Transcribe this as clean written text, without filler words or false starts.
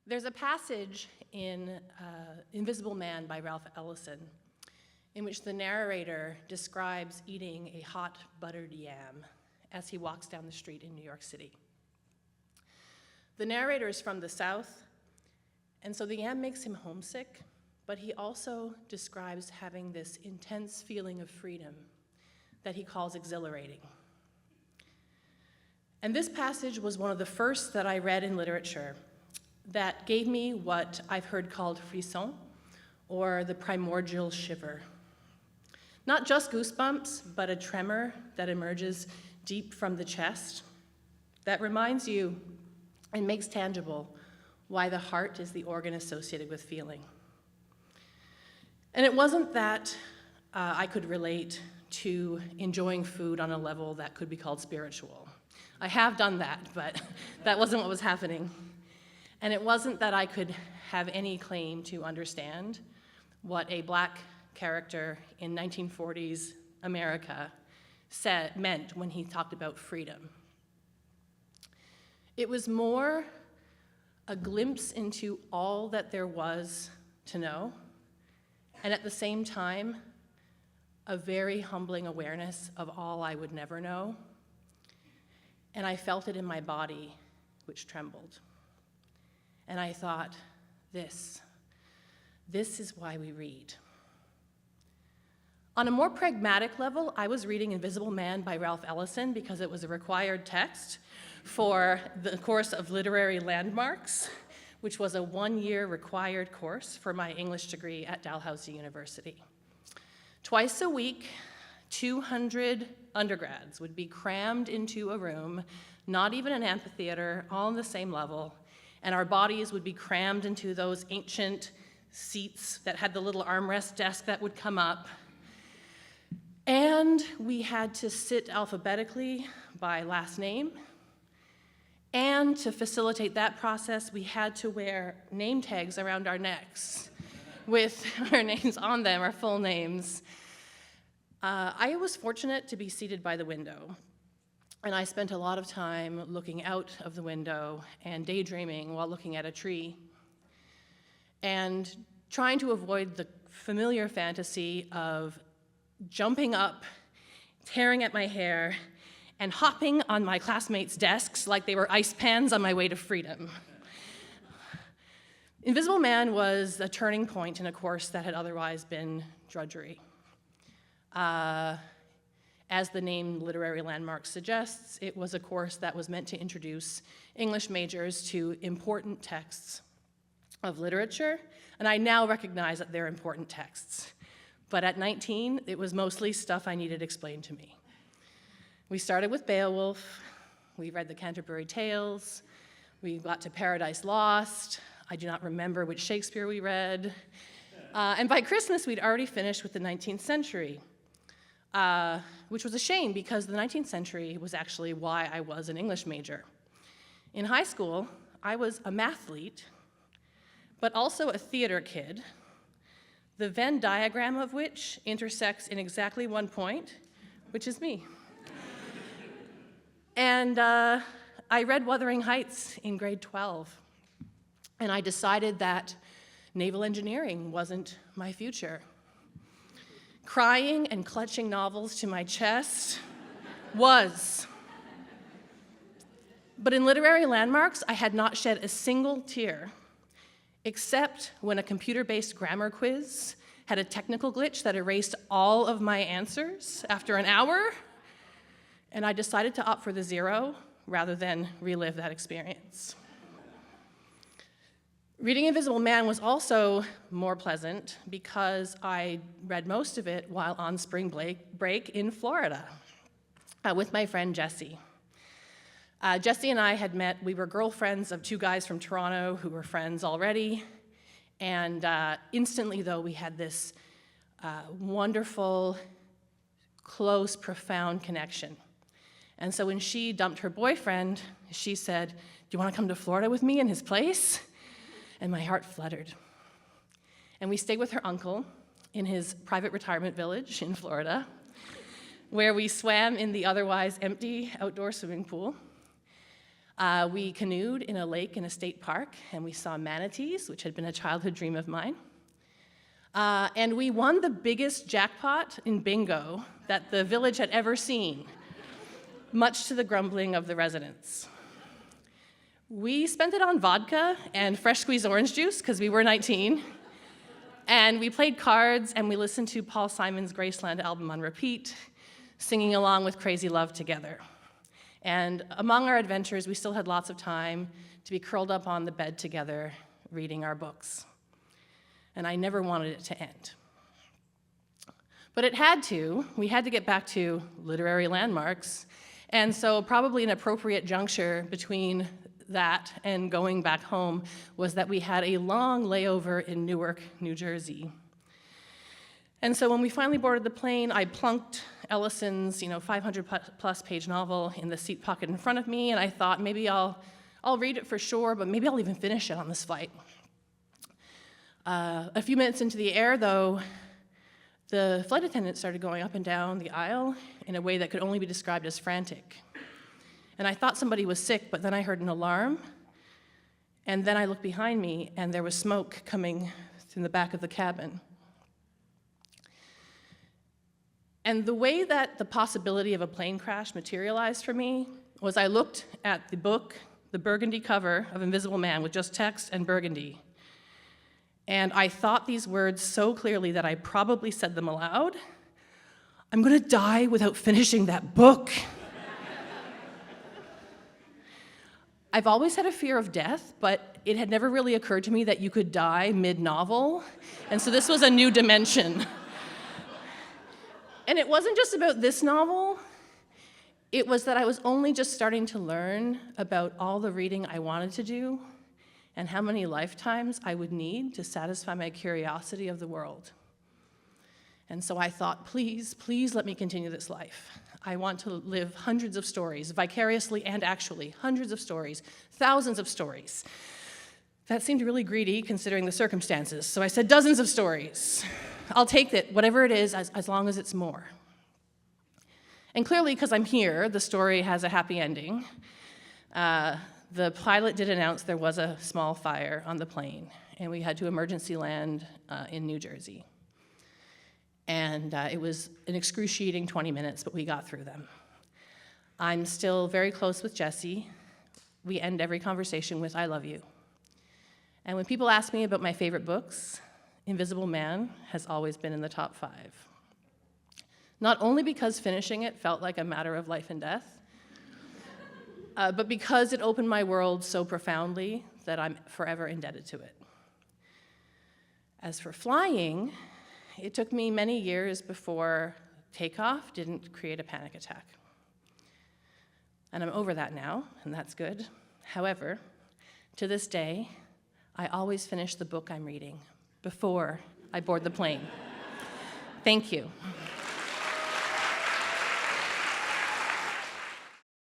There's a passage in Invisible Man by Ralph Ellison in which the narrator describes eating a hot buttered yam as he walks down the street in New York City. The narrator is from the South, and so the yam makes him homesick, but he also describes having this intense feeling of freedom that he calls exhilarating. And this passage was one of the first that I read in literature that gave me what I've heard called frisson, or the primordial shiver. Not just goosebumps, but a tremor that emerges deep from the chest that reminds you and makes tangible why the heart is the organ associated with feeling. And it wasn't that I could relate to enjoying food on a level that could be called spiritual. I have done that, but that wasn't what was happening. And it wasn't that I could have any claim to understand what a black character in 1940s America meant when he talked about freedom. It was more a glimpse into all that there was to know, and at the same time, a very humbling awareness of all I would never know. And I felt it in my body, which trembled. And I thought, this is why we read. On a more pragmatic level, I was reading Invisible Man by Ralph Ellison because it was a required text for the course of literary landmarks, which was a one-year required course for my English degree at Dalhousie University. Twice a week, 200 undergrads would be crammed into a room, not even an amphitheater, all on the same level, and our bodies would be crammed into those ancient seats that had the little armrest desk that would come up. And we had to sit alphabetically by last name. And to facilitate that process, we had to wear name tags around our necks with our names on them, our full names. I was fortunate to be seated by the window. And I spent a lot of time looking out of the window and daydreaming while looking at a tree and trying to avoid the familiar fantasy of jumping up, tearing at my hair, and hopping on my classmates' desks like they were ice pans on my way to freedom. Invisible Man was a turning point in a course that had otherwise been drudgery. As the name Literary Landmarks suggests, it was a course that was meant to introduce English majors to important texts of literature, and I now recognize that they're important texts. But at 19, it was mostly stuff I needed explained to me. We started with Beowulf, we read the Canterbury Tales, we got to Paradise Lost, I do not remember which Shakespeare we read, and by Christmas we'd already finished with the 19th century. Which was a shame because the 19th century was actually why I was an English major. In high school, I was a mathlete, but also a theater kid, the Venn diagram of which intersects in exactly one point, which is me. And I read Wuthering Heights in grade 12, and I decided that naval engineering wasn't my future. Crying and clutching novels to my chest was. But in Literary Landmarks, I had not shed a single tear, except when a computer-based grammar quiz had a technical glitch that erased all of my answers after an hour, and I decided to opt for the 0 rather than relive that experience. Reading Invisible Man was also more pleasant because I read most of it while on spring break in Florida with my friend Jessie. Jessie and I had met, we were girlfriends of 2 guys from Toronto who were friends already, and instantly though we had this wonderful, close, profound connection. And so when she dumped her boyfriend, she said, "Do you want to come to Florida with me in his place?" And my heart fluttered. And we stayed with her uncle in his private retirement village in Florida, where we swam in the otherwise empty outdoor swimming pool. We canoed in a lake in a state park, and we saw manatees, which had been a childhood dream of mine. And we won the biggest jackpot in bingo that the village had ever seen, much to the grumbling of the residents. We spent it on vodka and fresh squeezed orange juice, because we were 19. And we played cards, and we listened to Paul Simon's Graceland album on repeat, singing along with Crazy Love together. And among our adventures, we still had lots of time to be curled up on the bed together, reading our books. And I never wanted it to end. But it had to. We had to get back to literary landmarks. And so probably an appropriate juncture between that and going back home was that we had a long layover in Newark, New Jersey. And so when we finally boarded the plane, I plunked Ellison's 500-plus page novel in the seat pocket in front of me, and I thought maybe I'll read it for sure, but maybe I'll even finish it on this flight. A few minutes into the air, though, the flight attendant started going up and down the aisle in a way that could only be described as frantic. And I thought somebody was sick, but then I heard an alarm, and then I looked behind me, and there was smoke coming from the back of the cabin. And the way that the possibility of a plane crash materialized for me was I looked at the book, the burgundy cover of Invisible Man with just text and burgundy, and I thought these words so clearly that I probably said them aloud. I'm gonna die without finishing that book. I've always had a fear of death, but it had never really occurred to me that you could die mid-novel, and so this was a new dimension. And it wasn't just about this novel, it was that I was only just starting to learn about all the reading I wanted to do and how many lifetimes I would need to satisfy my curiosity of the world. And so I thought, please, please let me continue this life. I want to live hundreds of stories, vicariously and actually, hundreds of stories, thousands of stories. That seemed really greedy considering the circumstances, so I said dozens of stories. I'll take it, whatever it is, as long as it's more. And clearly, because I'm here, the story has a happy ending. The pilot did announce there was a small fire on the plane, and we had to emergency land in New Jersey. And it was an excruciating 20 minutes, but we got through them. I'm still very close with Jessie. We end every conversation with, I love you. And when people ask me about my favorite books, Invisible Man has always been in the top 5. Not only because finishing it felt like a matter of life and death, but because it opened my world so profoundly that I'm forever indebted to it. As for flying, it took me many years before takeoff didn't create a panic attack. And I'm over that now, and that's good. However, to this day, I always finish the book I'm reading before I board the plane. Thank you.